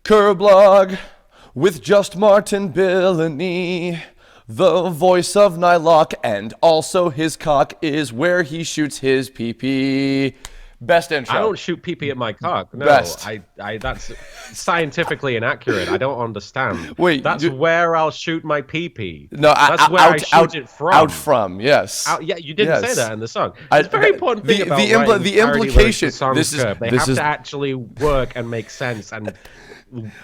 Kirblog with just Martin Billany. The voice of Nylocke, and also his cock is where he shoots his pee-pee. Best intro. I don't shoot pee-pee at my cock. No, Best. I that's scientifically inaccurate. I don't understand. Wait, that's where I'll shoot my pee-pee. No, that's where I shoot it from. Out from, yes. Yeah, you didn't say that in the song. I- It's a very important thing about writing the parody lyrics implication. to songs, This is Curb. They this have is to actually work and make sense, and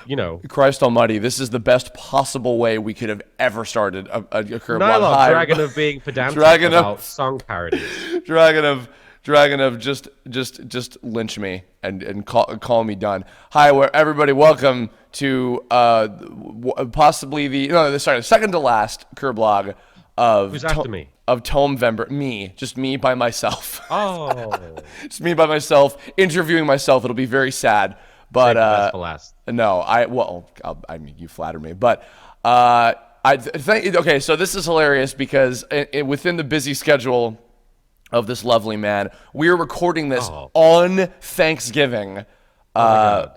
you know. Christ Almighty. This is the best possible way we could have ever started a Kirblog. Nylocke, dragon of being pedantic Dragon about of- song parodies. Dragon of just lynch me and call me done. Hi, everybody. Welcome to possibly the second to last Kirblog of Who's after me? Of TOMEvember. Just me by myself. Oh, Just me by myself interviewing myself. It'll be very sad. But best for last. no, I mean, you flatter me, but okay. So this is hilarious because within the busy schedule of this lovely man, we are recording this on Thanksgiving,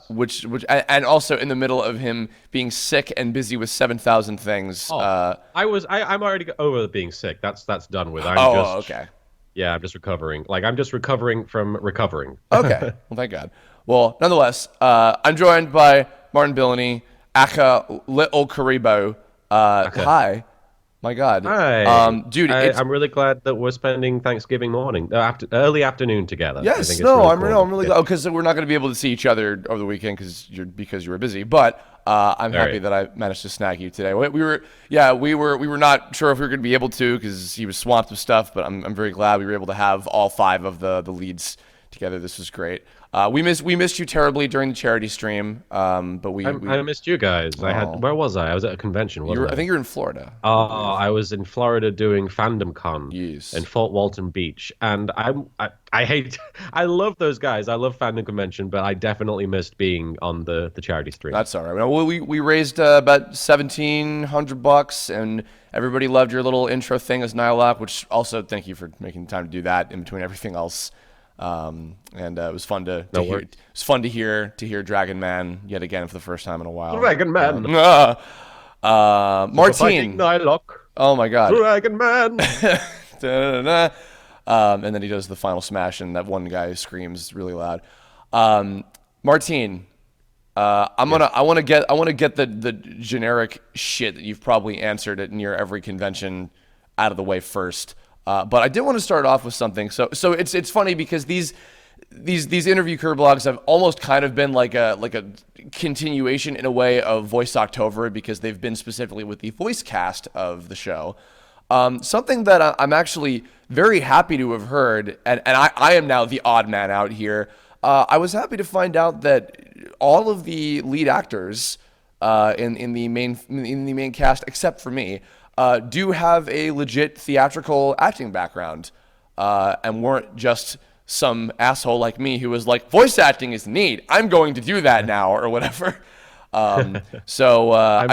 which and also in the middle of him being sick and busy with 7,000 things. I'm already over being sick. That's done with. Okay. Yeah, I'm just recovering. I'm just recovering from recovering. Okay. Well, thank God. Well, nonetheless, I'm joined by Martin Billany, aka LittleKuriboh. Hi. My God. Hi. Dude, I'm really glad that we're spending Thanksgiving morning, early afternoon together. Yes, I'm really glad because we're not going to be able to see each other over the weekend because you were busy. But I'm happy that I managed to snag you today. We were not sure if we were going to be able to because he was swamped with stuff. But I'm very glad we were able to have all 5 of the leads together. This was great. We missed you terribly during the charity stream, but I missed you guys. Where was I? I was at a convention. I think you're in Florida. I was in Florida doing Fandom Con in Fort Walton Beach, and I love those guys. I love Fandom Convention, but I definitely missed being on the charity stream. That's all right. Well, we raised about $1,700, and everybody loved your little intro thing as Nylocke, which also thank you for making the time to do that in between everything else. And it was fun to hear. It was fun to hear Dragon Man yet again for the first time in a while. Dragon Man. Martin. Nylocke. Oh my God. Dragon Man. And then he does the final smash, and that one guy screams really loud. Martin, I want to get the generic shit that you've probably answered at near every convention out of the way first. But I did want to start off with something. So it's funny because these interview Kirblogs have almost kind of been like a continuation in a way of Voice October because they've been specifically with the voice cast of the show. Something that I'm actually very happy to have heard, and I am now the odd man out here. I was happy to find out that all of the lead actors in the main cast, except for me, do have a legit theatrical acting background, and weren't just some asshole like me who was like, voice acting is neat, I'm going to do that now, or whatever. I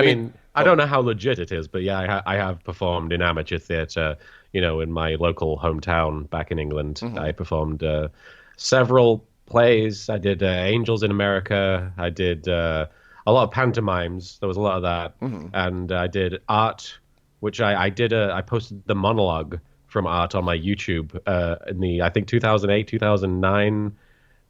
mean, I don't know how legit it is, but yeah, I have performed in amateur theatre, in my local hometown back in England. Mm-hmm. I performed several plays. I did Angels in America. I did a lot of pantomimes. There was a lot of that. Mm-hmm. And I did art, which I posted the monologue from art on my YouTube in I think 2008, 2009,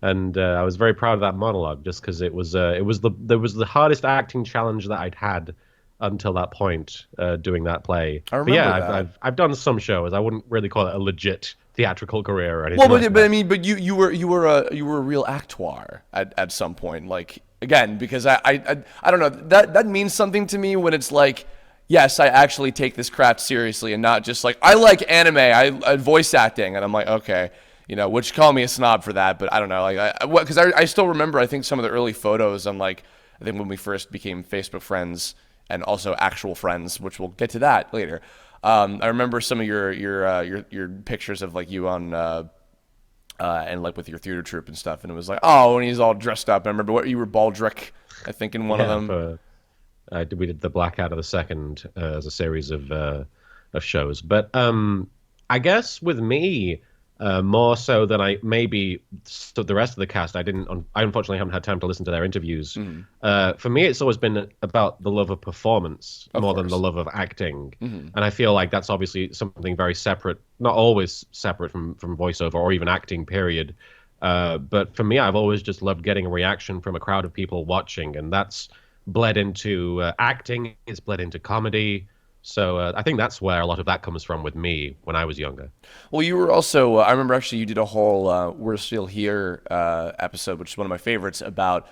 and I was very proud of that monologue just because it was the hardest acting challenge that I'd had until that point doing that play. I remember that. I've done some shows. I wouldn't really call it a legit theatrical career or anything. But you were a real actor at some point, like, again, because I don't know, that means something to me when it's like, yes, I actually take this craft seriously and not just like, I like anime, I voice acting, and I'm like, okay, which call me a snob for that, but I don't know, because I still remember, I think some of the early photos on I think when we first became Facebook friends and also actual friends, which we'll get to that later. I remember some of your pictures of you on and with your theater troupe and stuff, and it was like, oh, and he's all dressed up. I remember you were Baldric, I think, in one of them. We did the Blackout of the Second as a series of shows, but I guess with me, more so than I maybe the rest of the cast. I unfortunately haven't had time to listen to their interviews. For me, it's always been about the love of performance more than the love of acting, and I feel like that's obviously something very separate, not always separate from voiceover or even acting. Period. But for me, I've always just loved getting a reaction from a crowd of people watching, and that's bled into acting. It's bled into comedy. So I think that's where a lot of that comes from with me when I was younger. Well, you were also, I remember actually you did a whole We're Still Here episode, which is one of my favorites, about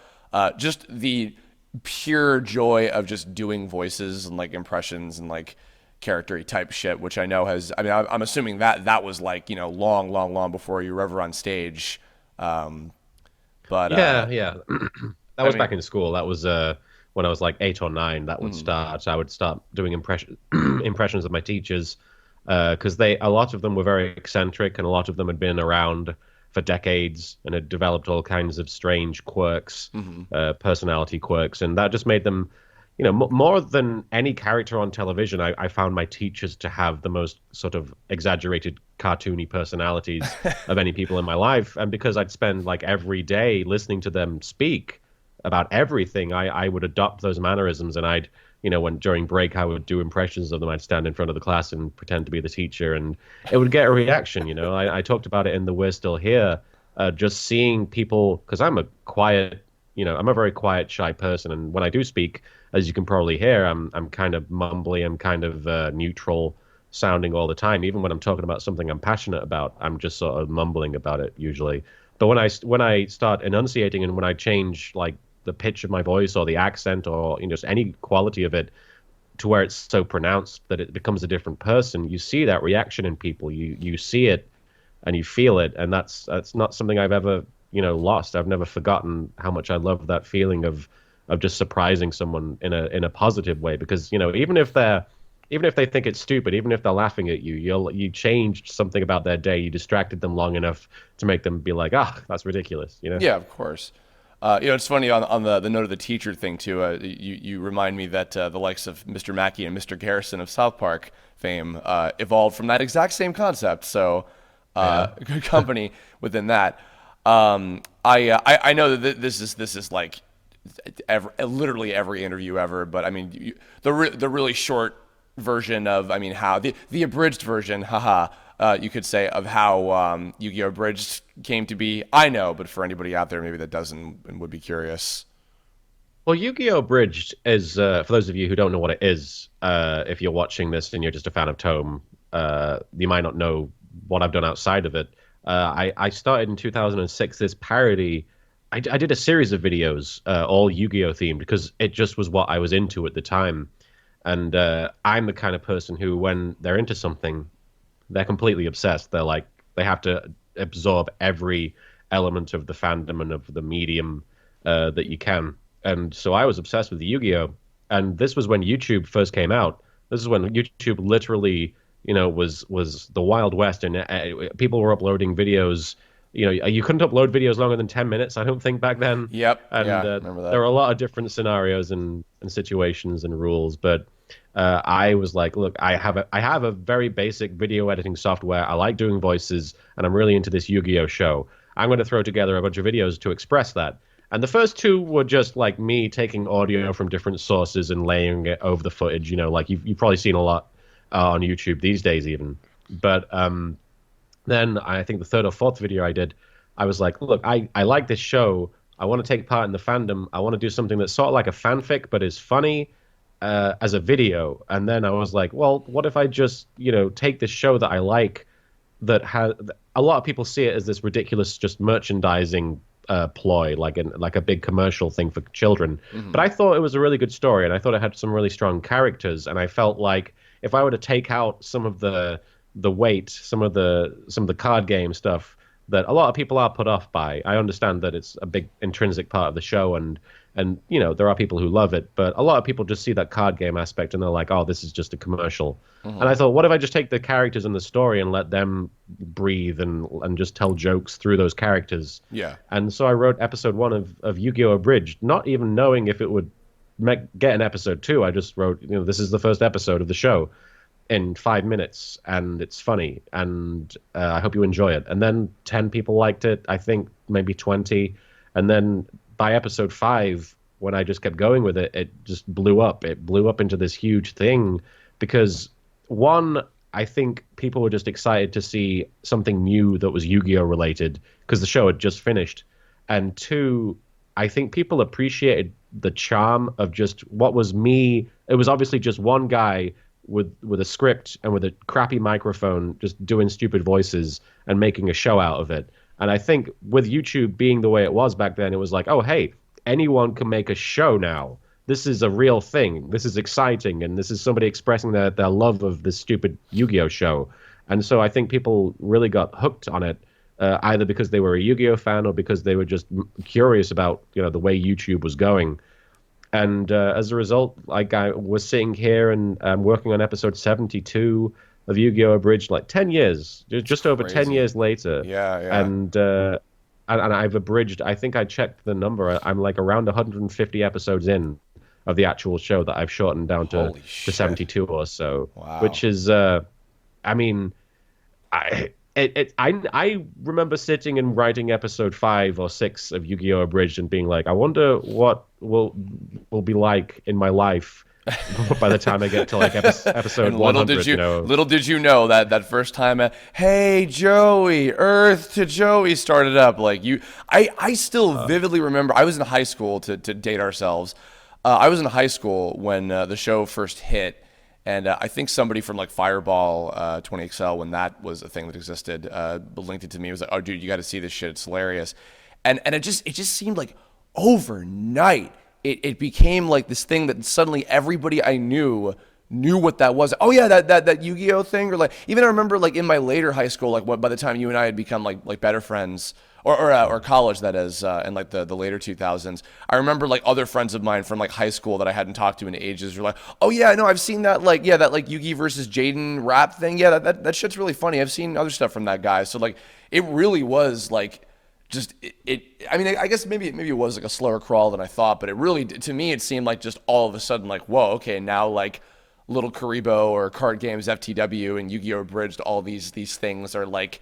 just the pure joy of just doing voices and like impressions and like character type shit, which I know has, I mean, I'm assuming that was like, long, long, long before you were ever on stage. But yeah. That was back in school. That was when I was like 8 or 9. That would start. I would start doing impressions of my teachers because a lot of them were very eccentric, and a lot of them had been around for decades and had developed all kinds of strange quirks, personality quirks, and that just made them, more than any character on television. I found my teachers to have the most sort of exaggerated, cartoony personalities of any people in my life, and because I'd spend like every day listening to them speak about everything, I would adopt those mannerisms, and I'd, when during break I would do impressions of them. I'd stand in front of the class and pretend to be the teacher, and it would get a reaction. I talked about it in the We're Still Here, just seeing people, because I'm a quiet, I'm a very quiet, shy person, and when I do speak, as you can probably hear, I'm kind of mumbly, I'm kind of neutral sounding all the time. Even when I'm talking about something I'm passionate about, I'm just sort of mumbling about it usually. But when I start enunciating, and when I change like the pitch of my voice or the accent or just any quality of it to where it's so pronounced that it becomes a different person, you see that reaction in people. You see it and you feel it, and that's not something I've ever lost. I've never forgotten how much I love that feeling of just surprising someone in a positive way, because even if they think it's stupid, even if they're laughing at you, you changed something about their day. You distracted them long enough to make them be like, that's ridiculous. Yeah, of course. It's funny on the note of the teacher thing too. You remind me that the likes of Mr. Mackey and Mr. Garrison of South Park fame evolved from that exact same concept. So good company within that. I know that this is like literally every interview ever, but I mean the really short version of, I mean, how the abridged version, you could say, of how Yu-Gi-Oh! Abridged came to be. I know, but for anybody out there maybe that doesn't and would be curious. Well, Yu-Gi-Oh! Abridged is, for those of you who don't know what it is, if you're watching this and you're just a fan of Tome, you might not know what I've done outside of it. I started in 2006 this parody. I did a series of videos, all Yu-Gi-Oh! Themed, because it just was what I was into at the time. And I'm the kind of person who, when they're into something, they're completely obsessed. They're like, they have to absorb every element of the fandom and of the medium that you can. And so I was obsessed with the Yu-Gi-Oh! And this was when YouTube first came out. This is when YouTube literally, was the Wild West, and people were uploading videos. You couldn't upload videos longer than 10 minutes, I don't think, back then. Yep. And remember that. there were a lot of different scenarios and situations and rules. But I was like, look, I have a very basic video editing software. I like doing voices, and I'm really into this Yu-Gi-Oh! Show. I'm going to throw together a bunch of videos to express that. And the first two were just like me taking audio from different sources and laying it over the footage. Like you've probably seen a lot on YouTube these days even. But then I think the third or fourth video I did, I was like, look, I like this show. I want to take part in the fandom. I want to do something that's sort of like a fanfic, but is funny as a video. And then I was like, well, what if I just, take this show that I like, that has a lot of people see it as this ridiculous just merchandising ploy, like a big commercial thing for children. Mm-hmm. But I thought it was a really good story, and I thought it had some really strong characters. And I felt like if I were to take out some of the weight, some of the card game stuff that a lot of people are put off by. I understand that it's a big intrinsic part of the show, and there are people who love it, but a lot of people just see that card game aspect and they're like, oh, this is just a commercial. Mm-hmm. And I thought, what if I just take the characters in the story and let them breathe and just tell jokes through those characters? And so I wrote episode 1 of Yu-Gi-Oh! Abridged, not even knowing if it would get an episode 2. I just wrote, this is the first episode of the show. in 5 minutes, and it's funny, and I hope you enjoy it. And then 10 people liked it, I think maybe 20. And then by episode 5, when I just kept going with it, it just blew up. It blew up into this huge thing because, one, I think people were just excited to see something new that was Yu-Gi-Oh related because the show had just finished. And two, I think people appreciated the charm of just what was me. It was obviously just one guy with a script and with a crappy microphone just doing stupid voices and making a show out of it. And I think with YouTube being the way it was back then, it was like, oh, hey, anyone can make a show now. This is a real thing. This is exciting. And this is somebody expressing their love of this stupid Yu-Gi-Oh show. And so I think people really got hooked on it, either because they were a Yu-Gi-Oh fan or because they were just curious about, the way YouTube was going. And as a result, like I was sitting here and working on episode 72 of Yu-Gi-Oh! Abridged, like 10 years, just over 10 years later. Yeah. And I've abridged, I think I checked the number, I'm like around 150 episodes in of the actual show that I've shortened down to 72 or so. Wow. Which is, I mean, I remember sitting and writing episode 5 or 6 of Yu-Gi-Oh! Abridged and being like, I wonder what will be like in my life by the time I get to like episode 100. Little did you know that first time, hey Joey, Earth to Joey started up like you. I still vividly remember. I was in high school to date ourselves. I was in high school when the show first hit. And I think somebody from like Fireball 20XL, when that was a thing that existed, linked it to me. It was like, oh, dude, you got to see this shit. It's hilarious. And it just seemed like overnight it became like this thing that suddenly everybody I knew what that was. Oh yeah, that Yu-Gi-Oh thing, or like even I remember like in my later high school, like by the time you and I had become like better friends. Or college, that is, in like the later 2000s. I remember like other friends of mine from like high school that I hadn't talked to in ages were like, oh yeah, no, I've seen that like Yugi versus Jaden rap thing. Yeah, that shit's really funny. I've seen other stuff from that guy. So like it really was like just it. I mean, I guess maybe it was like a slower crawl than I thought, but it really, to me, it seemed like just all of a sudden like, whoa, okay, now like LittleKuriboh or Card Games FTW and Yu-Gi-Oh! Abridged, all these things are like,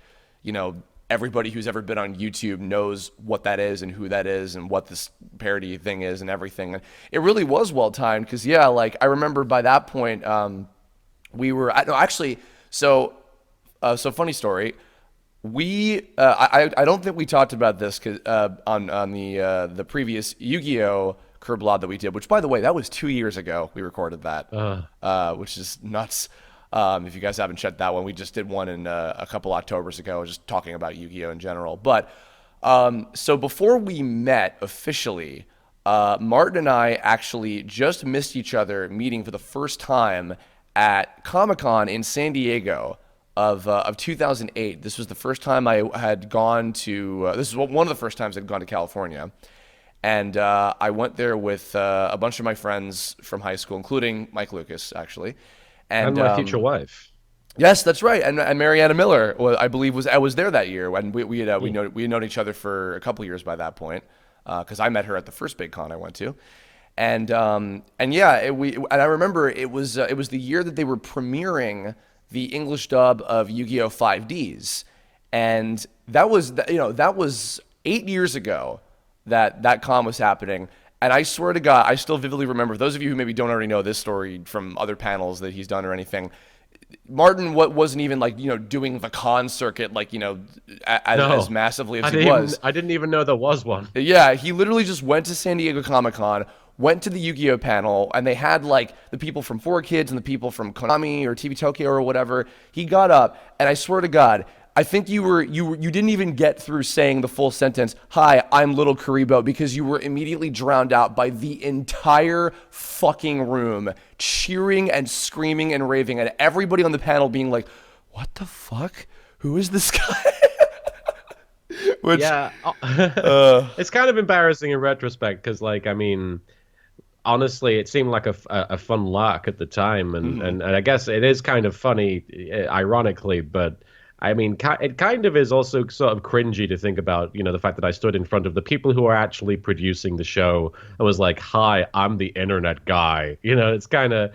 everybody who's ever been on YouTube knows what that is and who that is and what this parody thing is and everything. And it really was well timed because, yeah, like I remember by that point, we were so funny story. I don't think we talked about this on the previous Yu-Gi-Oh! Kirblog that we did, which by the way, that was 2 years ago. We recorded that, which is nuts. If you guys haven't checked that one, we just did one in a couple Octobers ago, just talking about Yu-Gi-Oh! In general. But so before we met officially, Martin and I actually just missed each other meeting for the first time at Comic-Con in San Diego of 2008. This was the first time I had gone to. This is one of the first times I'd gone to California. And I went there with a bunch of my friends from high school, including Mike Lucas, actually. And my future wife. Yes, that's right. And Mariana Miller, I believe, was there that year when we had known each other for a couple years by that point, because I met her at the first big con I went to, and yeah, I remember it was the year that they were premiering the English dub of Yu-Gi-Oh! 5Ds, and that was 8 years ago that con was happening. And I swear to God, I still vividly remember, for those of you who maybe don't already know this story from other panels that he's done or anything, Martin wasn't even like, doing the con circuit like, as massively as he was. I didn't even know there was one. Yeah, he literally just went to San Diego Comic-Con, went to the Yu-Gi-Oh! Panel, and they had like the people from 4Kids and the people from Konami or TV Tokyo or whatever. He got up, and I swear to God, I think you didn't even get through saying the full sentence, "Hi, I'm LittleKuriboh," because you were immediately drowned out by the entire fucking room cheering and screaming and raving, and everybody on the panel being like, "What the fuck? Who is this guy?" Which, yeah, it's kind of embarrassing in retrospect because, like, I mean, honestly, it seemed like a fun lark at the time, and I guess it is kind of funny, ironically, but. I mean, it kind of is also sort of cringy to think about, the fact that I stood in front of the people who are actually producing the show and was like, "Hi, I'm the internet guy." It's kind of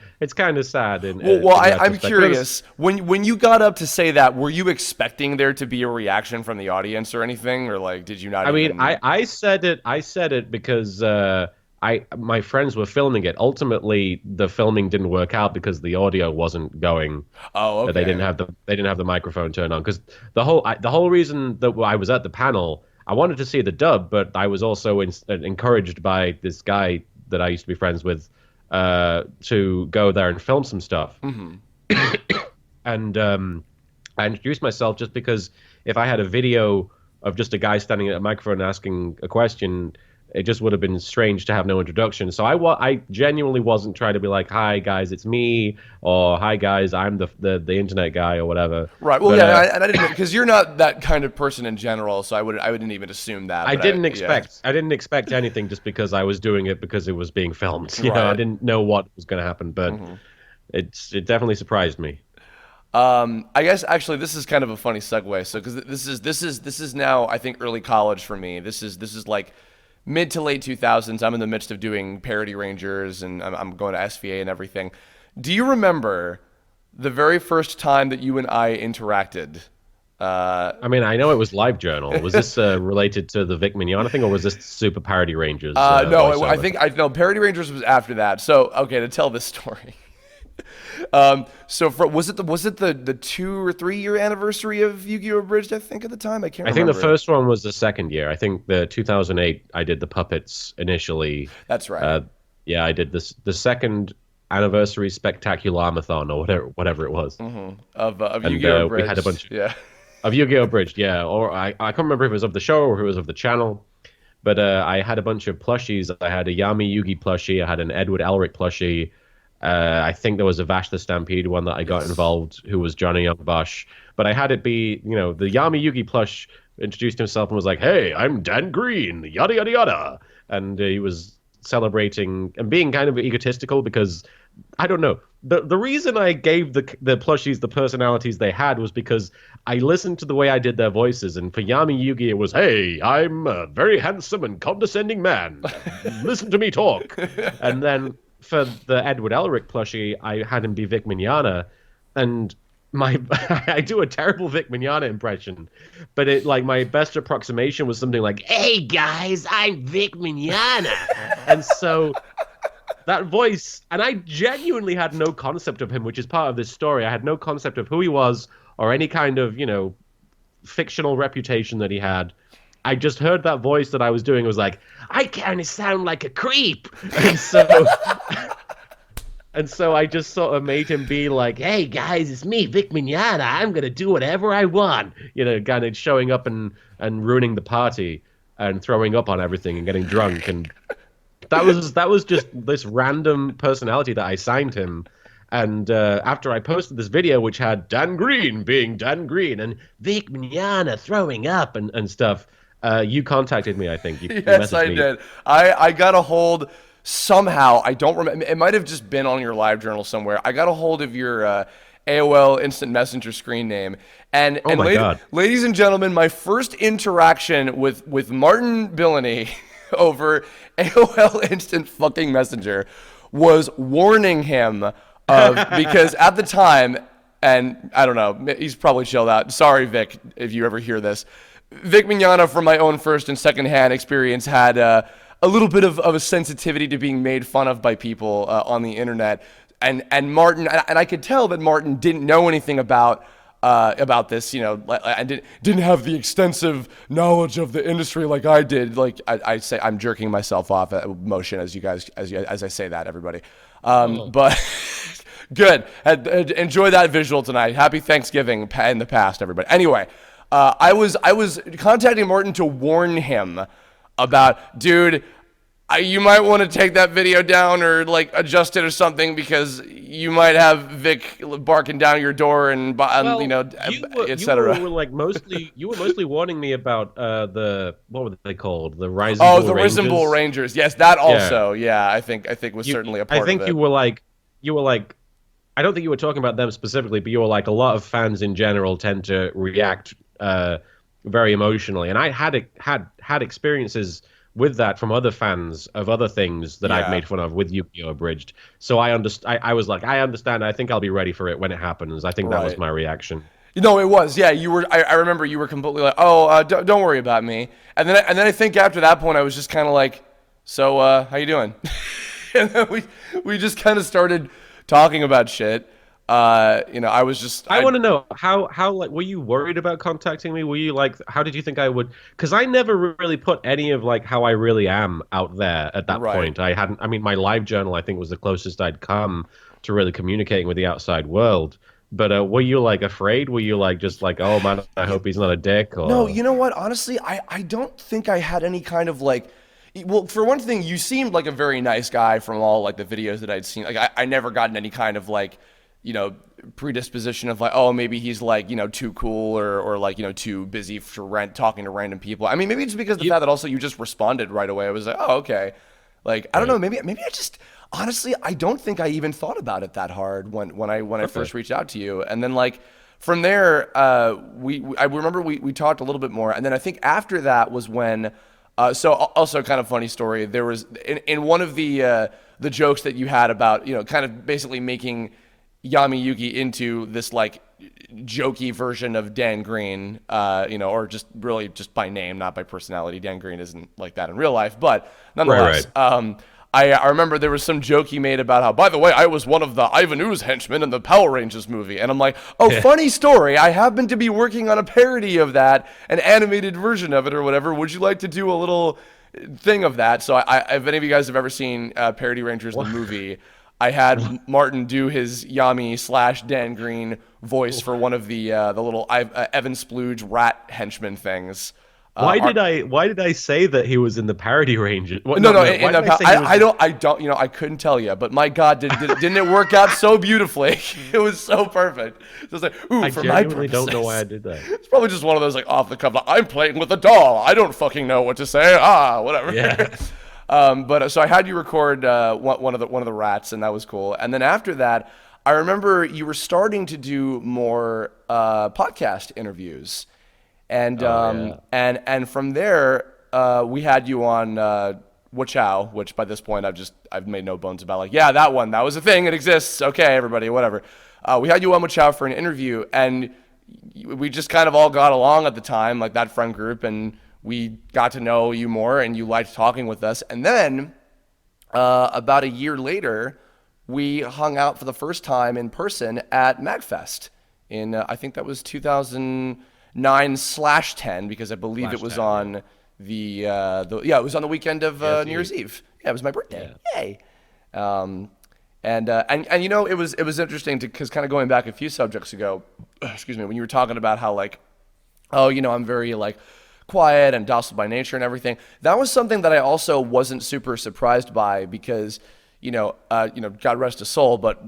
sad Well, in I'm retrospect. But curious. When you got up to say that, were you expecting there to be a reaction from the audience or anything, or like, did you not I mean, even? I said it. I said it because my friends were filming it. Ultimately, the filming didn't work out because the audio wasn't going. Oh, They didn't okay. have the microphone turned on because the whole reason that I was at the panel, I wanted to see the dub, but I was also encouraged by this guy that I used to be friends with to go there and film some stuff. And I introduced myself just because if I had a video of just a guy standing at a microphone asking a question, it just would have been strange to have no introduction. So I genuinely wasn't trying to be like, "Hi guys, it's me," or "Hi guys, I'm the internet guy," or whatever. Right. Well, But yeah, and I didn't because you're not that kind of person in general, so I wouldn't even assume that. I But didn't yeah. expect anything just because I was doing it because it was being filmed. I Right. didn't know what was going to happen, but it definitely surprised me. I guess actually this is kind of a funny segue. So because this is now I think early college for me. This is like mid to late 2000s. I'm in the midst of doing Parody Rangers and I'm going to SVA and everything. Do you remember the very first time that you and I interacted? I mean, I know it was LiveJournal. Was this related to the Vic Mignogna thing, or was this Super Parody Rangers No, I voiceover? think I know Parody Rangers was after that. So okay, to tell this story. Was it the 2 or 3 year anniversary of Yu-Gi-Oh! Abridged? I think at the time I can't I think the remember. first one was the second year. I think the 2008 I did the puppets initially. That's right. Uh, yeah, I did this the second anniversary spectaculamathon or whatever it was, Of and Yu-Gi-Oh! we had a Abridged. bunch Yeah. of Yu-Gi-Oh! Bridged. Yeah, or I can't remember if it was of the show or if it was of the channel. But I had a bunch of plushies. I had a Yami Yugi plushie. I had an Edward Elric plushie. I think there was a Vash the Stampede one that I got Yes. involved, who was Johnny Young Bosch. But I had it be, the Yami Yugi plush introduced himself and was like, "Hey, I'm Dan Green, yada yada yada," and he was celebrating and being kind of egotistical because I don't know. The reason I gave the plushies the personalities they had was because I listened to the way I did their voices, and for Yami Yugi it was, "Hey, I'm a very handsome and condescending man. Listen to me talk." And then for the Edward Elric plushie, I had him be Vic Mignogna, and my I do a terrible Vic Mignogna impression, but it like my best approximation was something like, "Hey guys, I'm Vic Mignogna," and so that voice, and I genuinely had no concept of him, which is part of this story. I had no concept of who he was or any kind of, fictional reputation that he had. I just heard that voice that I was doing. Was like, I kind of sound like a creep, and so I just sort of made him be like, "Hey guys, it's me, Vic Mignogna. I'm gonna do whatever I want," kind of showing up and ruining the party and throwing up on everything and getting drunk, and that was just this random personality that I signed him. And after I posted this video, which had Dan Green being Dan Green and Vic Mignogna throwing up and stuff, you contacted me. I think you Yes, messaged I me. did. I got a hold somehow. I don't remember. It might have just been on your live journal somewhere. I got a hold of your AOL Instant Messenger screen name, and Oh my God. ladies and gentlemen, my first interaction with Martin Billany over AOL Instant fucking Messenger was warning him of because at the time, and I don't know, he's probably chilled out. Sorry, Vic, if you ever hear this. Vic Mignogna, from my own first and second hand experience, had a little bit of a sensitivity to being made fun of by people on the internet. And Martin, and I could tell that Martin didn't know anything about this, and didn't have the extensive knowledge of the industry like I did. Like I say, I'm jerking myself off at motion as I say that, everybody. But good. Enjoy that visual tonight. Happy Thanksgiving in the past, everybody. Anyway, I was contacting Martin to warn him about, dude, you might want to take that video down or like adjust it or something because you might have Vic barking down your door and Well, etc. you were mostly warning me about the what were they called, the Rising Oh, Bull the Risen Bull Rangers. Rangers. Yes, that Yeah, also. Yeah, I think was certainly a I part of think it. you were like I don't think you were talking about them specifically, but you were like, a lot of fans in general tend to react very emotionally, and I had experiences with that from other fans of other things that I've Yeah. made fun of with Yu-Gi-Oh! Abridged. So I was like, I understand. I think I'll be ready for it when it happens. I think that was Right. my reaction. It was. Yeah, you were. I remember you were completely like, "Oh, don't worry about me." And then I think after that point, I was just kind of like, "So, how you doing?" And then we just kind of started talking about shit. I was just I want to know how like were you worried about contacting me? Were you like how did you think I would? Because I never really put any of like how I really am out there at that right. point. I hadn't. I mean, my live journal I think was the closest I'd come to really communicating with the outside world. But were you like afraid? Were you like just like oh man, I hope he's not a dick No, or you know what? Honestly, I don't think I had any kind of like. Well, for one thing, you seemed like a very nice guy from all like the videos that I'd seen. Like I never gotten any kind of like, you know, predisposition of like, oh, maybe he's like, too cool or like, too busy for talking to random people. I mean, maybe it's because of the you? fact that also you just responded right away. I was like, oh, okay. Like I don't know, Right. maybe I just honestly I don't think I even thought about it that hard when I Okay. first reached out to you, and then like from there I remember we talked a little bit more, and then I think after that was when so also kind of funny story, there was in one of the jokes that you had about kind of basically making Yami Yugi into this like jokey version of Dan Green, or just really just by name, not by personality. Dan Green isn't like that in real life, but Right. nonetheless, Right. I remember there was some joke he made about how, by the way, I was one of the Ivan Ooze henchmen in the Power Rangers movie, and I'm like, oh, funny story. I happen to be working on a parody of that, an animated version of it or whatever. Would you like to do a little thing of that? So, if any of you guys have ever seen Parody Rangers the movie, I had Martin do his Yami / Dan Green voice for one of the little Evan Splooge rat henchman things. Our, Why did I say that he was in the parody range? What? no, No, no, no. Why did I say he was? I couldn't tell you, but my God, didn't it work out so beautifully? It was so perfect. So it's like, ooh, I for my genuinely purposes. don't know why I did that. It's probably just one of those like off the cuff. Like, I'm playing with a doll. I don't fucking know what to say. Whatever. Yeah. But so I had you record one of the rats, and that was cool. And then after that, I remember you were starting to do more podcast interviews, and Oh yeah. and from there we had you on Wachow, which by this point I've made no bones about. Like, yeah, that was a thing. It exists. Okay, everybody, whatever. We had you on Wachow for an interview, and we just kind of all got along at the time, like that friend group, and we got to know you more, and you liked talking with us. And then about a year later, we hung out for the first time in person at MagFest in I think that was 2009/10 because I believe it Flash was 10, yeah. on it was on the weekend of Yes, New Year's Eve. Yeah, it was my birthday. Yeah. Yay! Um, and it was interesting because kind of going back a few subjects ago, excuse me, when you were talking about how like, oh, I'm very like quiet and docile by nature and everything. That was something that I also wasn't super surprised by because, God rest his soul, but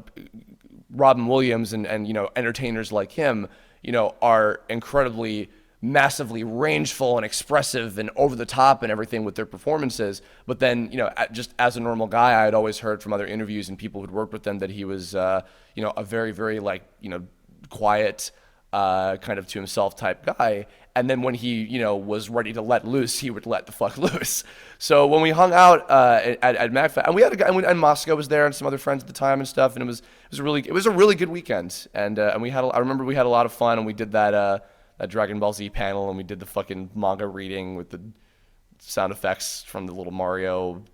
Robin Williams and entertainers like him, are incredibly massively rangeful and expressive and over the top and everything with their performances. But then, just as a normal guy, I had always heard from other interviews and people who'd worked with them that he was, a very, very like, quiet, kind of to himself type guy. And then when he, was ready to let loose, he would let the fuck loose. So when we hung out at MagFest, and we had a guy, and Moscow was there, and some other friends at the time and stuff, and it was a really good weekend. And I remember we had a lot of fun, and we did that Dragon Ball Z panel, and we did the fucking manga reading with the sound effects from the little Mario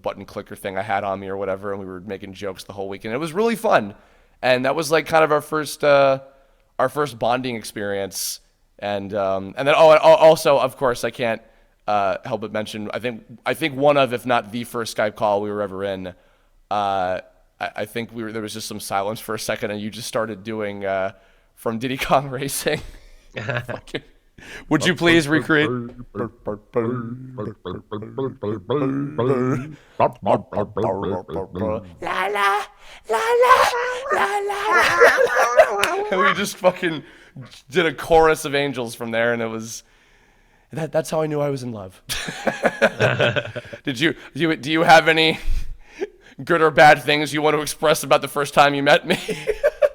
button clicker thing I had on me or whatever, and we were making jokes the whole weekend. It was really fun, and that was like kind of our first bonding experience. And then also of course I can't help but mention I think one of, if not the first Skype call we were ever in. I think there was just some silence for a second, and you just started doing from Diddy Kong Racing. Fucking- Would you please recreate? La la la la la la. And we just fucking did a chorus of angels from there, and it was that's how I knew I was in love. Do you have any good or bad things you want to express about the first time you met me?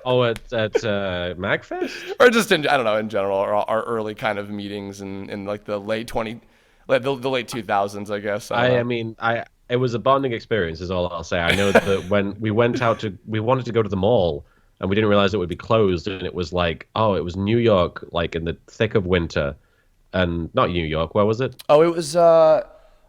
Oh, at MagFest? Or just I don't know, in general, or our early kind of meetings in like the late the late 2000s, I guess. I mean, it was a bonding experience, is all I'll say. I know that when we wanted to go to the mall, and we didn't realize it would be closed, and it was like, oh, it was New York, like in the thick of winter, and not New York. Where was it? Oh, it was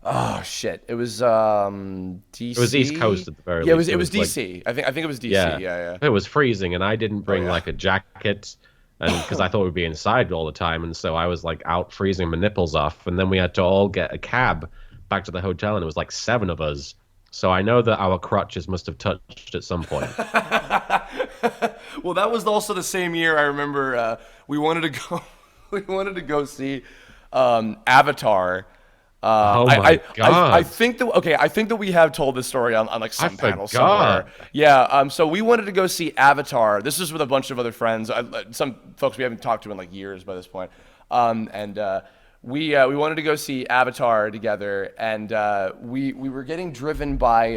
oh shit, it was DC. It was East Coast at the very Yeah, least. it was like, DC. I think it was DC. yeah, Yeah. It was freezing, and I didn't bring yeah. like a jacket, and because I thought we'd be inside all the time, and so I was like out freezing my nipples off, and then we had to all get a cab back to the hotel, and it was like 7 of us. So I know that our crotches must have touched at some point. Well, that was also the same year. I remember we wanted to go. We wanted to go see Avatar. Oh my God. I think that we have told this story on like some panel forgot. somewhere. Yeah. So we wanted to go see Avatar. This was with a bunch of other friends, some folks we haven't talked to in like years by this point. We wanted to go see Avatar together, and we were getting driven by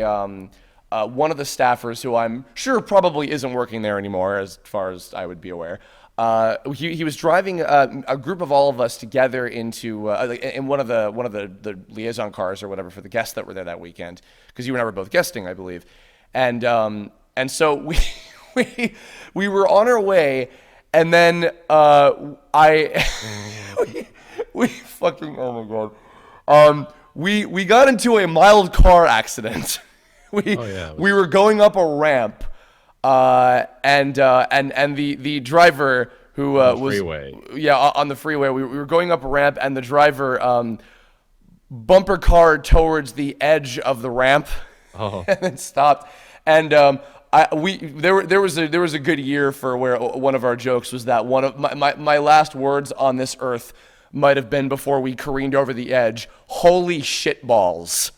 one of the staffers who I'm sure probably isn't working there anymore, as far as I would be aware. He was driving a group of all of us together into in one of the liaison cars or whatever for the guests that were there that weekend, because you and I were both guesting, I believe, and so we were on our way, and then we fucking, oh my god, we got into a mild car accident. We were going up a ramp. And the driver who was freeway. On the freeway, we were going up a ramp, and the driver bumper car'd towards the edge of the ramp and then stopped. And there was a good year for where one of our jokes was that one of my last words on this earth might have been, before we careened over the edge, "Holy shit balls."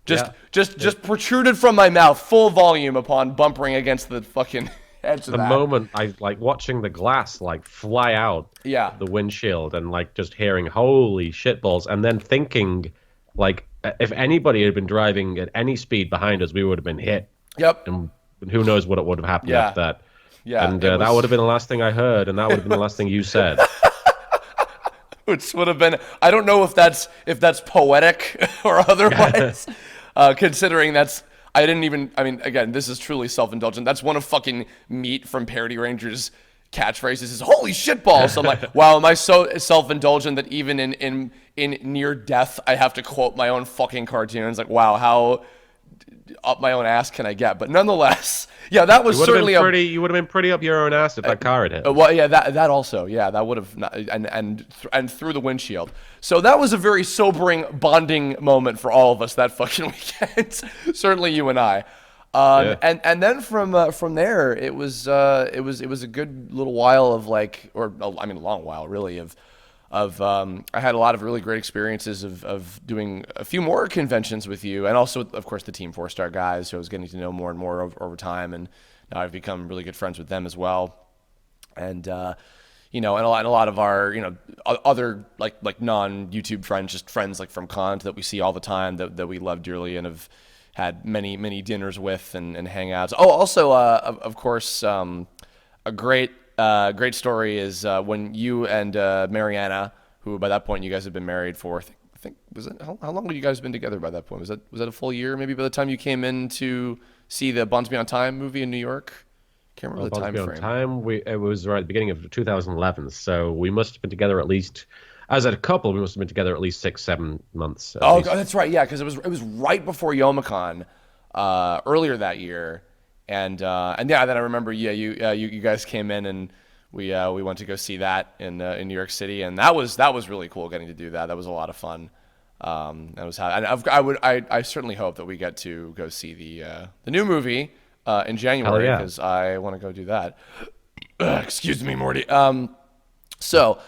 Just protruded from my mouth, full volume, upon bumpering against the fucking edge of that. The moment I like watching the glass like fly out the windshield, and like just hearing "holy shitballs," and then thinking like, if anybody had been driving at any speed behind us, we would have been hit. Yep. And who knows what would have happened after that. Yeah. And that would have been the last thing I heard, and that would have been the last thing you said. Which would have been, I don't know if that's poetic or otherwise, considering again, this is truly self-indulgent. That's one of fucking Meat from Parody Ranger's catchphrases is "holy shit balls." So I'm like, wow, am I so self-indulgent that even in near death I have to quote my own fucking cartoons? Like, wow, how up my own ass can I get? But nonetheless, yeah, that was certainly you would have been pretty up your own ass if that car had hit. Well, yeah, that also, yeah, that would have, and through the windshield. So that was a very sobering bonding moment for all of us that fucking weekend. Certainly you and I. And then from there, it was a good little while of like, a long while really of I had a lot of really great experiences of doing a few more conventions with you, and also, of course, the Team 4-Star guys, who I was getting to know more and more over time, and now I've become really good friends with them as well. And and a lot of our other like non-YouTube friends, just friends like from cons that we see all the time, that we love dearly and have had many dinners with and hangouts. Oh, also, of course, a great story is when you and Mariana, who by that point you guys had been married for, I think was it, how long had you guys been together by that point? Was that a full year maybe by the time you came in to see the Bonds Beyond Time movie in New York? Can't remember the time frame. It was right at the beginning of 2011, so we must have been together at least, as a couple, we must have been together at least 6-7 months. Oh, that's right, yeah, because it was right before Youmacon, earlier that year. And then I remember, you guys came in, and we went to go see that in New York City, and that was really cool getting to do that. That was a lot of fun. I certainly hope that we get to go see the new movie in January, because I want to go do that. Excuse me, Morty. So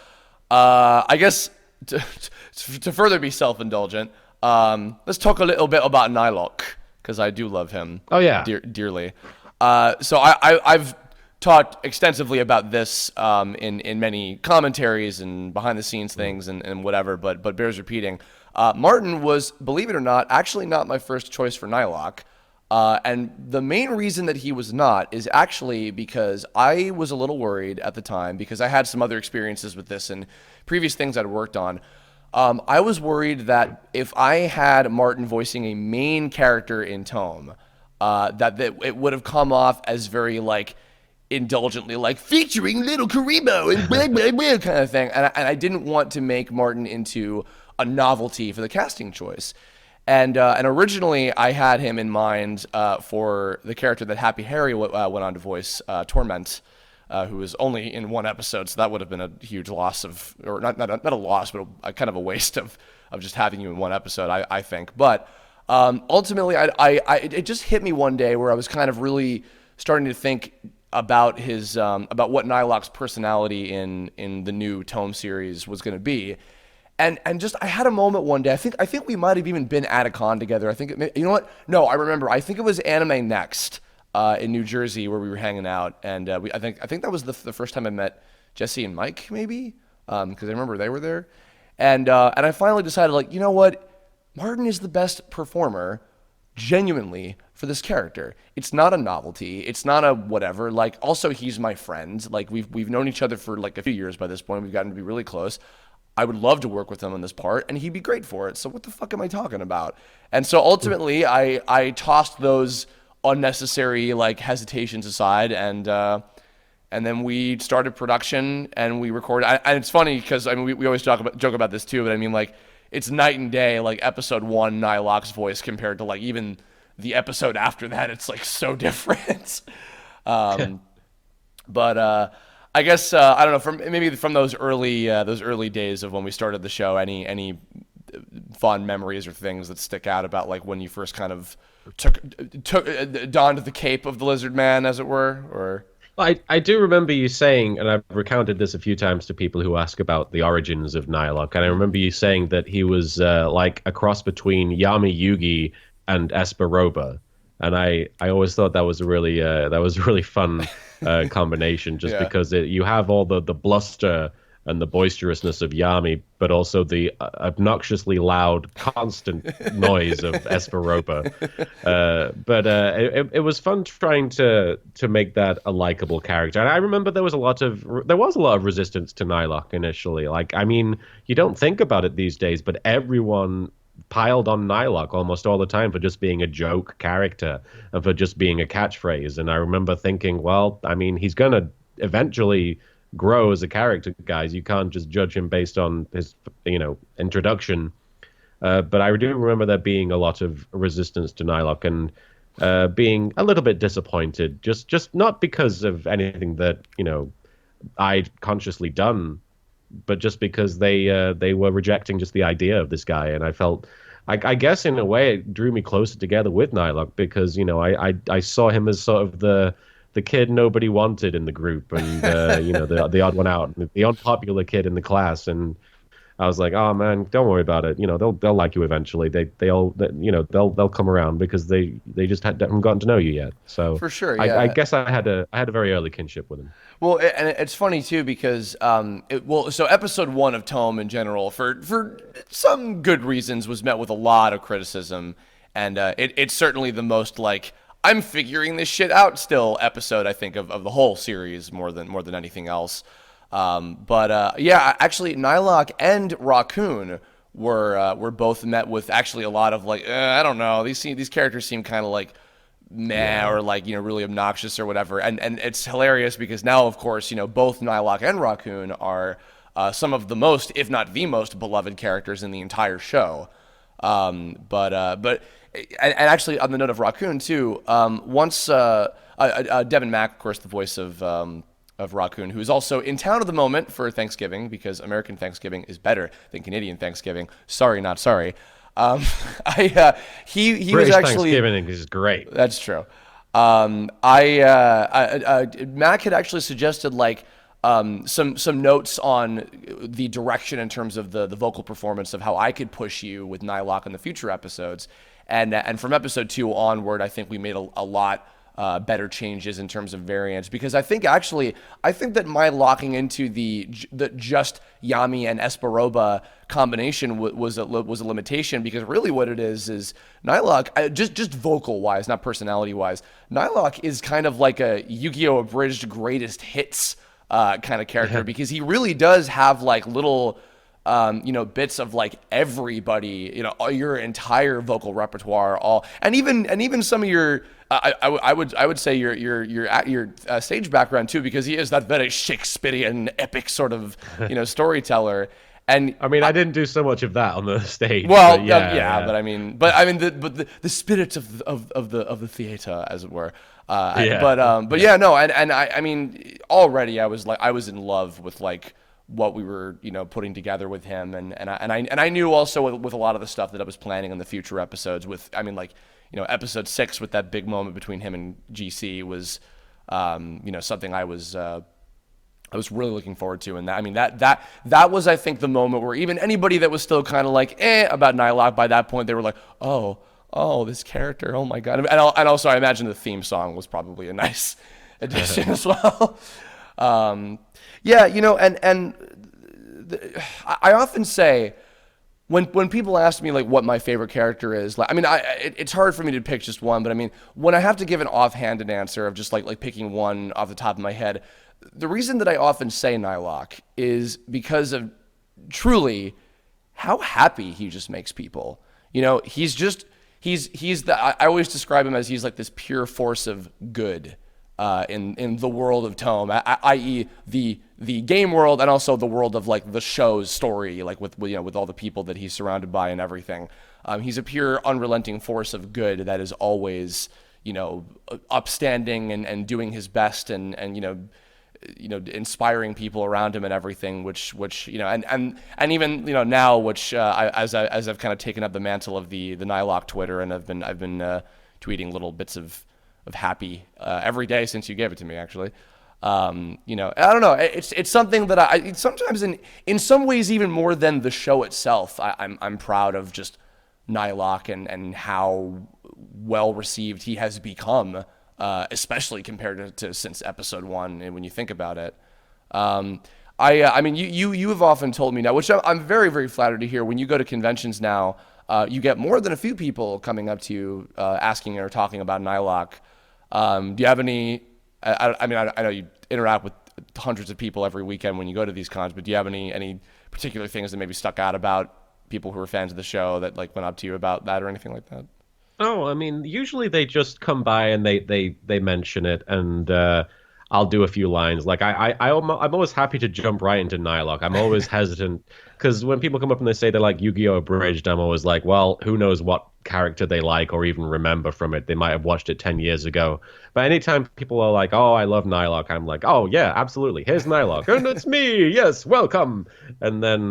I guess to further be self-indulgent, let's talk a little bit about Nylocke, because I do love him. Oh yeah, dearly. So I've talked extensively about this in many commentaries and behind the scenes things and whatever, but bears repeating. Martin was, believe it or not, actually not my first choice for Nylocke. And the main reason that he was not is actually because I was a little worried at the time because I had some other experiences with this and previous things I'd worked on. I was worried that if I had Martin voicing a main character in Tome, that it would have come off as very like indulgently like featuring LittleKuriboh and blah, blah, blah kind of thing. And I didn't want to make Martin into a novelty for the casting choice. And originally I had him in mind for the character that Happy Harry went on to voice, Torment, who was only in one episode, so that would have been a huge loss of, or not a loss, but kind of a waste of just having you in one episode, I think. But ultimately, it just hit me one day where I was kind of really starting to think about his about what Nylocke's personality in the new Tome series was going to be. And just I had a moment one day. I think we might have even been at a con together. I think you know what? No, I remember. I think it was Anime Next in New Jersey where we were hanging out, and I think that was the first time I met Jesse and Mike, maybe, because I remember they were there, and I finally decided, like, you know what, Martin is the best performer, genuinely, for this character. It's not a novelty. It's not a whatever. Like, also he's my friend. Like we've known each other for like a few years by this point. We've gotten to be really close. I would love to work with him on this part, and he'd be great for it. So what the fuck am I talking about? And so ultimately, I tossed those unnecessary like hesitations aside, and then we started production and we recorded. And it's funny because I mean we always joke about this too, but I mean like it's night and day. Like episode 1, Nylocke's voice compared to like even the episode after that. It's like so different. But I guess I don't know. From those early days of when we started the show, any fond memories or things that stick out about like when you first kind of donned the cape of the Lizard Man, as it were, or. I do remember you saying, and I've recounted this a few times to people who ask about the origins of Nylocke, and I remember you saying that he was like a cross between Yami Yugi and Esperoba. And I always thought that was a really fun combination, just because you have all the bluster and the boisterousness of Yami, but also the obnoxiously loud, constant noise of Esperoba. But it was fun trying to make that a likable character. And I remember there was a lot of resistance to Nylocke initially. Like, I mean, you don't think about it these days, but everyone piled on Nylocke almost all the time for just being a joke character and for just being a catchphrase. And I remember thinking, well, I mean, he's going to eventually grow as a character, guys. You can't just judge him based on his, introduction. But I do remember there being a lot of resistance to Nylocke and being a little bit disappointed, just not because of anything that, I'd consciously done, but just because they were rejecting just the idea of this guy. And I felt, I guess in a way, it drew me closer together with Nylocke because, I saw him as sort of the kid nobody wanted in the group, and the odd one out, the unpopular kid in the class. And I was like, oh man, don't worry about it. They'll like you eventually. They'll come around because they just haven't gotten to know you yet. So for sure, yeah. I guess I had a very early kinship with him. Well, and it's funny too because so episode 1 of Tome in general, for some good reasons, was met with a lot of criticism, and it's certainly the most like I'm figuring this shit out still episode, I think, of the whole series more than anything else. But actually, Nylocke and Raccoon were both met with actually a lot of like I don't know, these characters seem kind of like meh, or like really obnoxious or whatever, and it's hilarious because now of course both Nylocke and Raccoon are some of the most, if not the most, beloved characters in the entire show. But actually, on the note of Raccoon too, once Devin Mack, of course, the voice of Raccoon, who is also in town at the moment for Thanksgiving because American Thanksgiving is better than Canadian Thanksgiving. Sorry, not sorry. He British was actually Thanksgiving is great. That's true. Mac had actually suggested like some notes on the direction in terms of the vocal performance of how I could push you with Nylocke in the future episodes, and from episode 2 onward, I think we made a lot better changes in terms of variants, because I think that my locking into the just Yami and Esperoba combination was a limitation, because really what it is Nylocke, just vocal wise, not personality wise, Nylocke is kind of like a Yu-Gi-Oh! Abridged greatest hits kind of character, because he really does have like little bits of like everybody, your entire vocal repertoire, and even some of your, I would say your stage background too, because he is that very Shakespearean epic sort of storyteller. And I mean, I didn't do so much of that on the stage. well, but but I mean, the spirit of the theater, as it were. I mean, already I was in love with like what we were putting together with him, and I knew also with a lot of the stuff that I was planning in the future episodes, with episode 6 with that big moment between him and GC was something I was really looking forward to. And that was, I think, the moment where even anybody that was still kind of like about Nylocke by that point, they were like, oh, this character, oh my god. And also I imagine the theme song was probably a nice addition as well. I often say, when people ask me like what my favorite character is, like, it's hard for me to pick just one, but I mean, when I have to give an offhanded answer of just like picking one off the top of my head, the reason that I often say Nylocke is because of truly how happy he just makes people. He's I always describe him as he's like this pure force of good in the world of Tome, i.e. the game world, and also the world of like the show's story, like with all the people that he's surrounded by and everything. He's a pure unrelenting force of good that is always upstanding and doing his best, and inspiring people around him and everything, which and even now, which as I've kind of taken up the mantle of the Nylocke Twitter, and I've been tweeting little bits of happy every day since you gave it to me, actually. I don't know, it's something that I sometimes in some ways, even more than the show itself, I'm proud of just Nylocke and how well received he has become, especially compared to since episode 1. And when you think about it, I mean, you have often told me now, which I'm very, very flattered to hear, when you go to conventions now, you get more than a few people coming up to you asking or talking about Nylocke. Do you have any? I know you interact with hundreds of people every weekend when you go to these cons, but do you have any particular things that maybe stuck out about people who are fans of the show that like went up to you about that or anything like that? Oh, I mean, usually they just come by and they mention it, and I'll do a few lines. Like I'm always happy to jump right into Nylocke. I'm always hesitant, because when people come up and they say they like Yu-Gi-Oh! Abridged, I'm always like, well, who knows what character they like or even remember from it. They might have watched it 10 years ago. But anytime people are like, oh, I love Nylocke, I'm like, oh yeah, absolutely, here's Nylocke, and it's me, yes, welcome. And then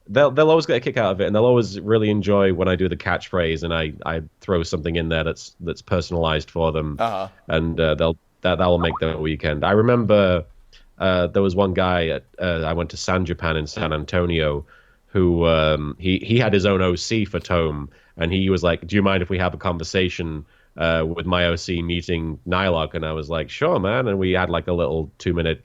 they'll always get a kick out of it, and they'll always really enjoy when I do the catchphrase and I throw something in there that's personalized for them, and that'll make their weekend. I remember there was one guy I went to San Japan in San Antonio who he had his own OC for Tome, and he was like, do you mind if we have a conversation with my OC meeting Nylocke? And I was like, sure, man. And we had like a little 2-minute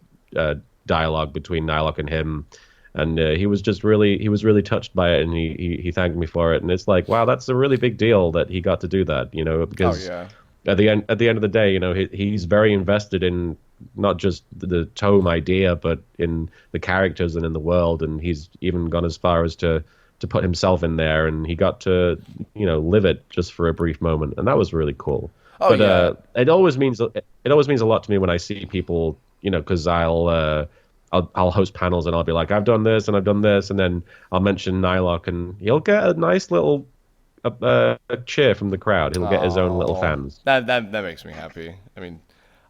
dialogue between Nylocke and him. And he was really touched by it, and he thanked me for it. And it's like, wow, that's a really big deal that he got to do that, because at the end of the day, he's very invested in not just the Tome idea, but in the characters and in the world. And he's even gone as far as to put himself in there, and he got to live it just for a brief moment, and that was really cool. It always means a lot to me when I see people, because I'll host panels and I'll be like, I've done this and I've done this, and then I'll mention Nylocke, and he'll get a nice little a cheer from the crowd. He'll get his own little fans. That makes me happy. I mean,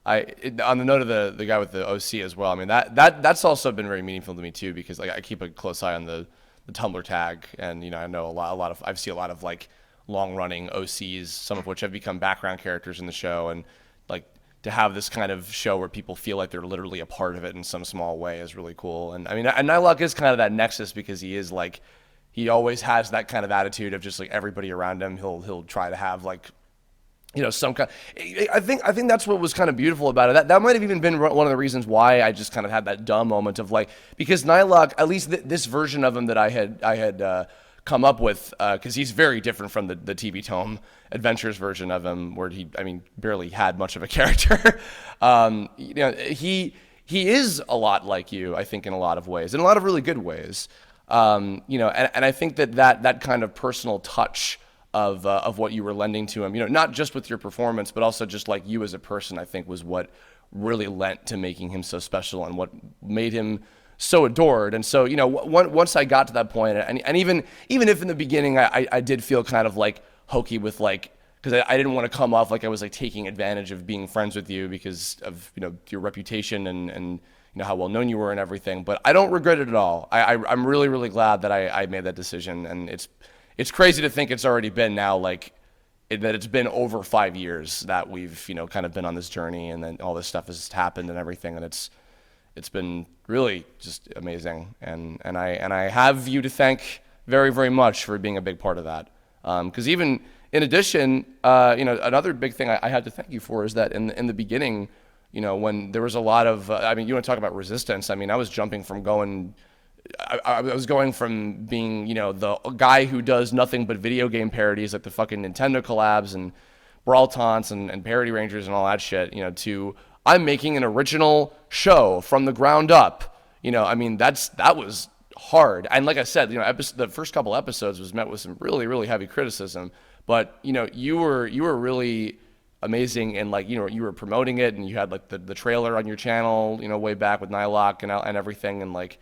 on the note of the guy with the OC as well, I mean, that's also been very meaningful to me too, because like I keep a close eye on the Tumblr tag, and I know I've seen a lot of like long running OCs, some of which have become background characters in the show, and like to have this kind of show where people feel like they're literally a part of it in some small way is really cool. And I mean, and Nylocke is kind of that nexus, because he always has that kind of attitude of just like everybody around him, he'll try to have like some kind. I think that's what was kind of beautiful about it. That might have even been one of the reasons why I just kind of had that dumb moment of like, because Nylocke, at least this version of him that I had come up with, because he's very different from the TV Tome Adventures version of him, where barely had much of a character. He is a lot like you, I think, in a lot of ways, in a lot of really good ways. And I think that kind of personal touch of what you were lending to him, not just with your performance, but also just like you as a person, I think was what really lent to making him so special and what made him so adored. And so, once I got to that point, and even if in the beginning I did feel kind of like hokey with like, because I didn't want to come off like I was like taking advantage of being friends with you because of, your reputation and how well known you were and everything, but I don't regret it at all. I'm really, really glad that I made that decision, and it's crazy to think it's already been now that it's been over 5 years that we've kind of been on this journey, and then all this stuff has happened and everything, and it's been really just amazing, and I have you to thank very, very much for being a big part of that, because even in addition, another big thing I had to thank you for is that in the beginning, when there was a lot of you want to talk about resistance. I was jumping from I was going from being, the guy who does nothing but video game parodies like the fucking Nintendo collabs and Brawl Taunts and Parody Rangers and all that shit, to I'm making an original show from the ground up. That was hard. And like I said, the first couple episodes was met with some really, really heavy criticism. But, you were really amazing, and like, you were promoting it, and you had like the trailer on your channel, way back with Nylocke and everything, and like,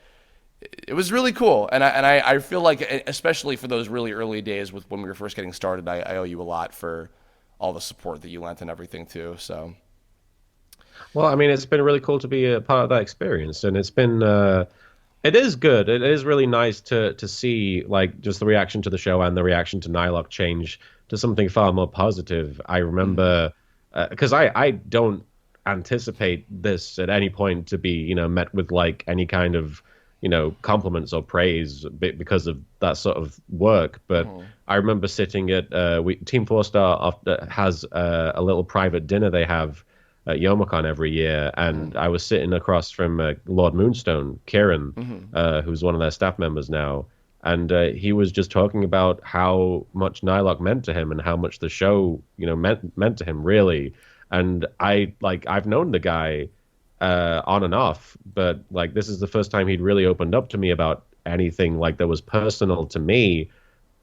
it was really cool, and I feel like, especially for those really early days with when we were first getting started, I owe you a lot for all the support that you lent and everything too. So, well, it's been really cool to be a part of that experience, and it's been it is good. It is really nice to see like just the reaction to the show and the reaction to Nylocke change to something far more positive. I remember because I don't anticipate this at any point to be met with like any kind of compliments or praise because of that sort of work. But I remember sitting at Team 4-Star has a little private dinner they have at Youmacon every year, and I was sitting across from Lord Moonstone, Kieran, who's one of their staff members now, and he was just talking about how much Nylocke meant to him and how much the show meant to him, really. And I've known the guy on and off, but like this is the first time he'd really opened up to me about anything like that was personal to me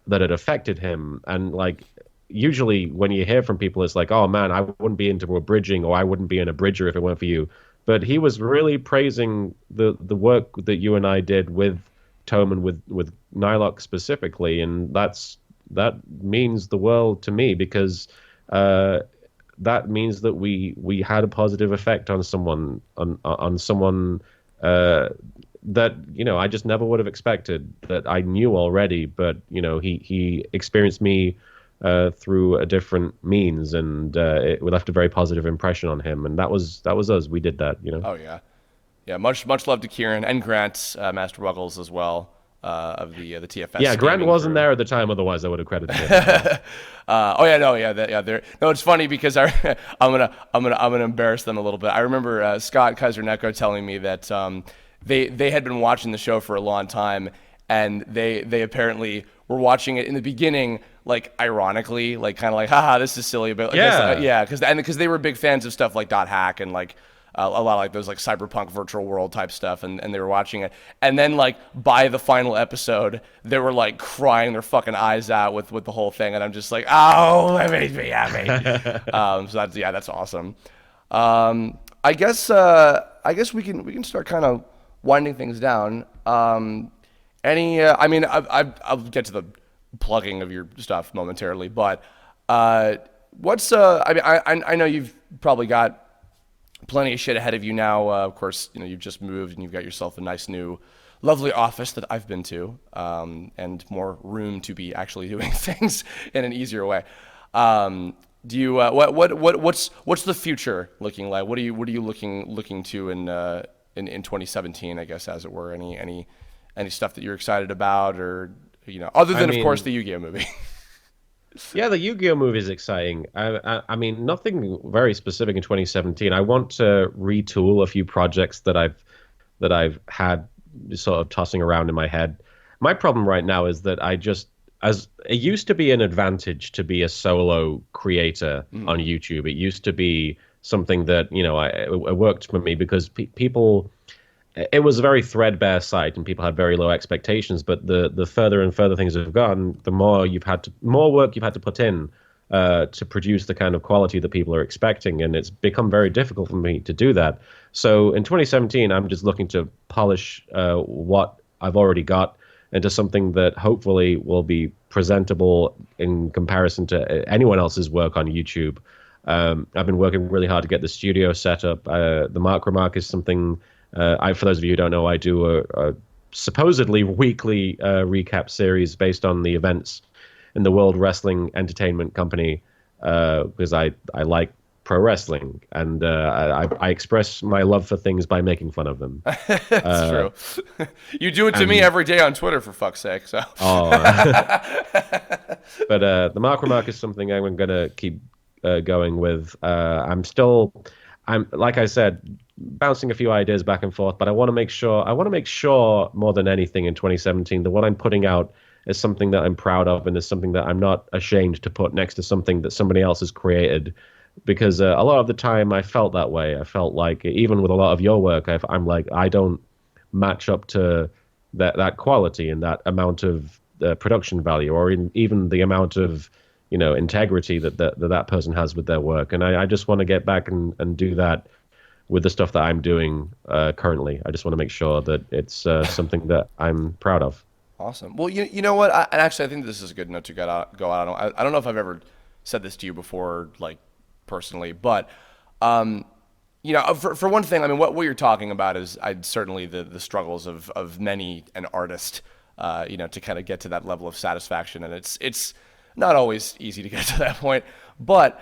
that had affected him. And like usually when you hear from people, it's like, oh man, I wouldn't be into abridging, or I wouldn't be an abridger if it weren't for you. But he was really praising the work that you and I did with Tome and with Nylocke specifically, and that means the world to me, because that means that we had a positive effect on someone that I just never would have expected, that I knew already, but he experienced me through a different means, and it left a very positive impression on him, and that was us. We did that. Oh yeah. Much love to Kieran and Grant, Master Ruggles as well. Of the TFS. Yeah, Grant wasn't there at the time. Otherwise, I would have credited him. No, it's funny because I'm gonna embarrass them a little bit. I remember Scott Kaiser-Neko telling me that they had been watching the show for a long time, and they apparently were watching it in the beginning, like ironically, like kind of like, haha, this is silly, but like, because they were big fans of stuff like Dot Hack and like. A lot of like those like cyberpunk virtual world type stuff, and they were watching it, and then like by the final episode they were like crying their fucking eyes out with the whole thing, and I'm just like, oh, that made me happy. So that's awesome. I guess we can start kind of winding things down. I'll get to the plugging of your stuff momentarily, but I know you've probably got plenty of shit ahead of you now. Of course, you've just moved and you've got yourself a nice new, lovely office that I've been to, and more room to be actually doing things in an easier way. Do you what's the future looking like? What are you looking to in 2017? I guess, as it were. Any stuff that you're excited about, or other than of course the Yu-Gi-Oh movie. Yeah, the Yu-Gi-Oh movie is exciting. I mean, nothing very specific in 2017. I want to retool a few projects that I've had sort of tossing around in my head. My problem right now is that I just as it used to be an advantage to be a solo creator on YouTube. It used to be something that, it worked for me because people it was a very threadbare site and people had very low expectations, but the further and further things have gone, the more work you've had to put in to produce the kind of quality that people are expecting, and it's become very difficult for me to do that. So in 2017, I'm just looking to polish what I've already got into something that hopefully will be presentable in comparison to anyone else's work on YouTube. I've been working really hard to get the studio set up. The Mark Remark is something for those of you who don't know, I do a supposedly weekly recap series based on the events in the World Wrestling Entertainment Company because I like pro wrestling and I express my love for things by making fun of them. That's true. You do it to me and every day on Twitter, for fuck's sake. So. oh, but the Mark Remark is something I'm going to keep going with. I'm like I said, bouncing a few ideas back and forth, but I want to make sure more than anything in 2017 that what I'm putting out is something that I'm proud of and is something that I'm not ashamed to put next to something that somebody else has created. Because a lot of the time I felt that way. I felt like even with a lot of your work, I'm like I don't match up to that quality and that amount of production value, or even the amount of integrity that person has with their work. And I just want to get back and do that with the stuff that I'm doing currently. I just want to make sure that it's something that I'm proud of. Awesome. Well, you know what? And actually, I think this is a good note to go out on. I don't know if I've ever said this to you before, like personally, but for one thing, I mean, what you're talking about is certainly the struggles of many an artist, to kind of get to that level of satisfaction, and it's not always easy to get to that point. But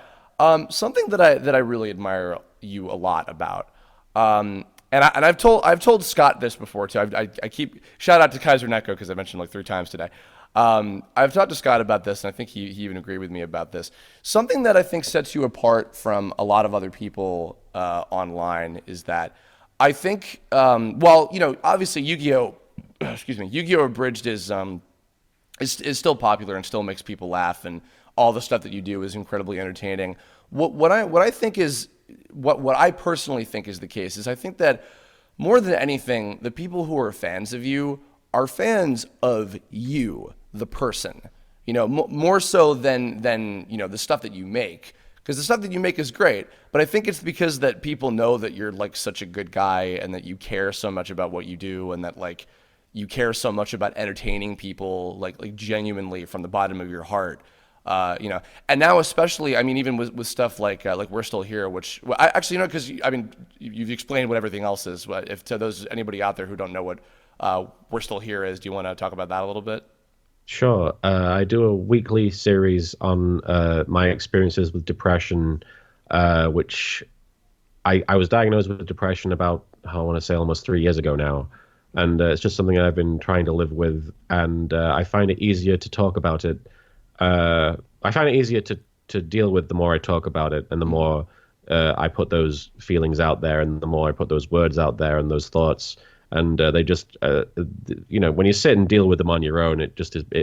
something that I really admire you a lot about. And I've told Scott this before too. I keep shout out to Kaiser Neko because I mentioned like 3 times today. I've talked to Scott about this, and I think he even agreed with me about this. Something that I think sets you apart from a lot of other people online is that I think, obviously Yu-Gi-Oh, Yu-Gi-Oh Abridged is still popular and still makes people laugh, and all the stuff that you do is incredibly entertaining. What I personally think is the case is I think that more than anything, the people who are fans of you are fans of you, the person. More so than the stuff that you make, because the stuff that you make is great. But I think it's because that people know that you're like such a good guy and that you care so much about what you do, and that like you care so much about entertaining people like genuinely from the bottom of your heart. And now especially, I mean, even with stuff like We're Still Here, which because I mean, you've explained what everything else is. But if to anybody out there who don't know what We're Still Here is, do you want to talk about that a little bit? Sure. I do a weekly series on my experiences with depression, which I was diagnosed with depression about, I want to say almost 3 years ago now. And it's just something I've been trying to live with. And I find it easier to talk about it. I find it easier to deal with the more I talk about it and the more I put those feelings out there and the more I put those words out there and those thoughts. And they just, when you sit and deal with them on your own, it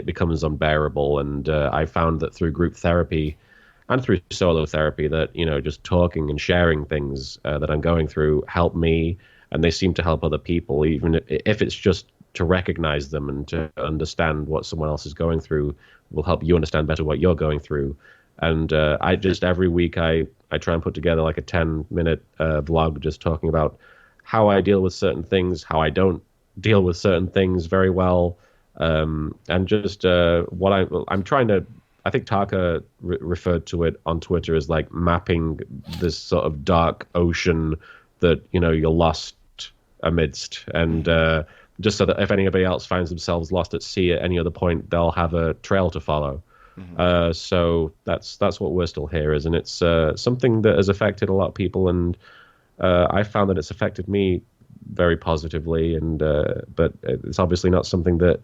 becomes unbearable. And I found that through group therapy and through solo therapy that, just talking and sharing things that I'm going through help me, and they seem to help other people, even if it's just to recognize them and to understand what someone else is going through will help you understand better what you're going through. And every week I try and put together like a 10-minute vlog just talking about how I deal with certain things, how I don't deal with certain things very well, and just what I'm trying to. I think Taka referred to it on Twitter as like mapping this sort of dark ocean that you're lost amidst, and just so that if anybody else finds themselves lost at sea at any other point, they'll have a trail to follow. Mm-hmm. So that's what We're Still Here is, and it's something that has affected a lot of people, and I found that it's affected me very positively, and but it's obviously not something that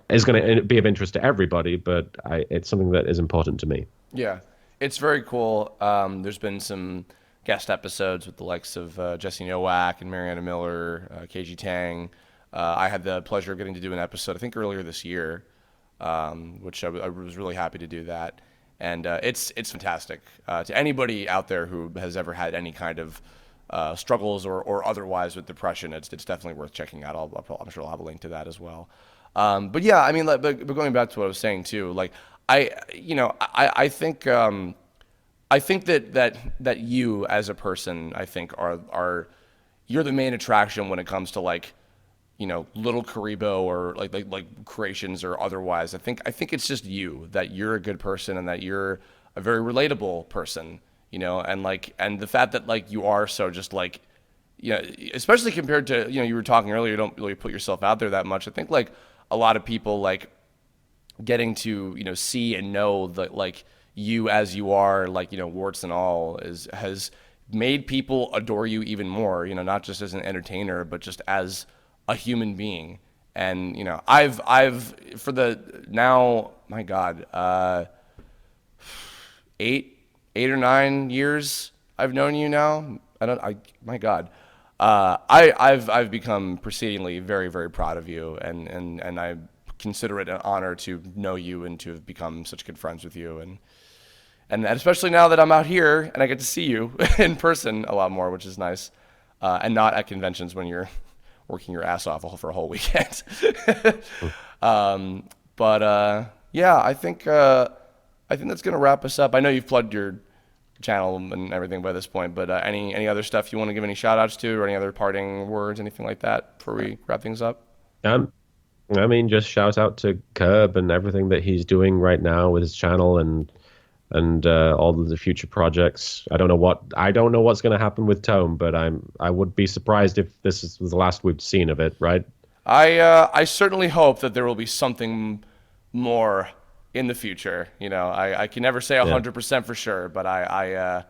is going to be of interest to everybody, but it's something that is important to me. Yeah, it's very cool. There's been some guest episodes with the likes of Jesse Nowak and Mariana Miller, KG Tang. I had the pleasure of getting to do an episode, I think earlier this year, which I was really happy to do that. And it's fantastic. To anybody out there who has ever had any kind of struggles or otherwise with depression, it's definitely worth checking out. I'm sure I'll have a link to that as well. But yeah, I mean, but going back to what I was saying too, like I think that you as a person, I think are you're the main attraction when it comes to like, LittleKuriboh or like creations or otherwise. I think it's just you, that you're a good person and that you're a very relatable person, and the fact that like you are so just like, especially compared to, you were talking earlier, you don't really put yourself out there that much. I think like a lot of people like getting to, see and know that like you as you are, like, warts and all, has made people adore you even more, not just as an entertainer, but just as a human being. And, I've for the now, my God, 8 or 9 years I've known you now. My God. I've become proceedingly very, very proud of you, and I consider it an honor to know you and to have become such good friends with you, and especially now that I'm out here and I get to see you in person a lot more, which is nice, and not at conventions when you're working your ass off for a whole weekend. Yeah, I think that's gonna wrap us up. I know you've plugged your channel and everything by this point, but any other stuff you want to give any shout outs to, or any other parting words, anything like that before we wrap things up? I mean, just shout out to Curb and everything that he's doing right now with his channel and all of the future projects. I don't know what's going to happen with Tome, but I would be surprised if this is the last we've seen of it, right? I certainly hope that there will be something more in the future. I can never say 100% for sure, but I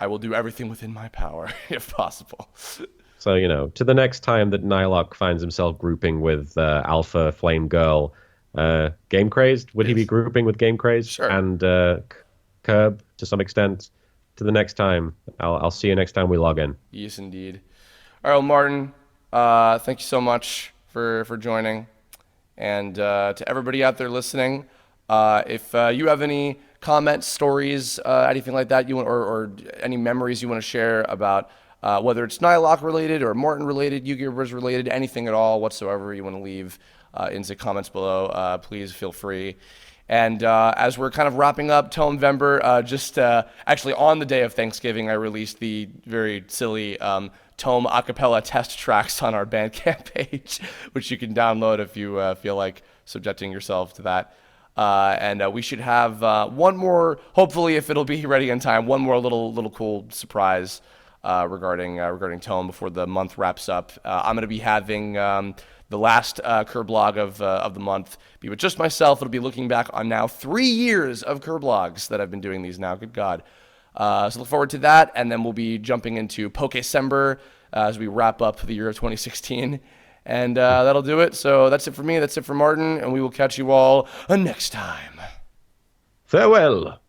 will do everything within my power if possible. So, to the next time that Nylocke finds himself grouping with Alpha Flame Girl, Game Crazed, would he be grouping with Game Crazed? Sure. And Curb to some extent? To the next time. I'll see you next time we log in. Yes, indeed. All right, well, Martin, thank you so much for joining. And to everybody out there listening, if you have any comments, stories, anything like that, or any memories you want to share about whether it's Nylocke related or Martin related, Yu-Gi-Oh! Related, anything at all whatsoever you want to leave in the comments below, please feel free. And as we're kind of wrapping up TOMEvember, just actually on the day of Thanksgiving, I released the very silly Tome acapella test tracks on our Bandcamp page, which you can download if you feel like subjecting yourself to that. And we should have one more, hopefully if it'll be ready in time, one more little cool surprise regarding Tome before the month wraps up. I'm going to be having the last Kirblog of the month be with just myself. It'll be looking back on now 3 years of Kirblogs that I've been doing these now. Good God. So look forward to that, and then we'll be jumping into Pokecember as we wrap up the year of 2016. And that'll do it. So that's it for me. That's it for Martin, and we will catch you all next time. Farewell.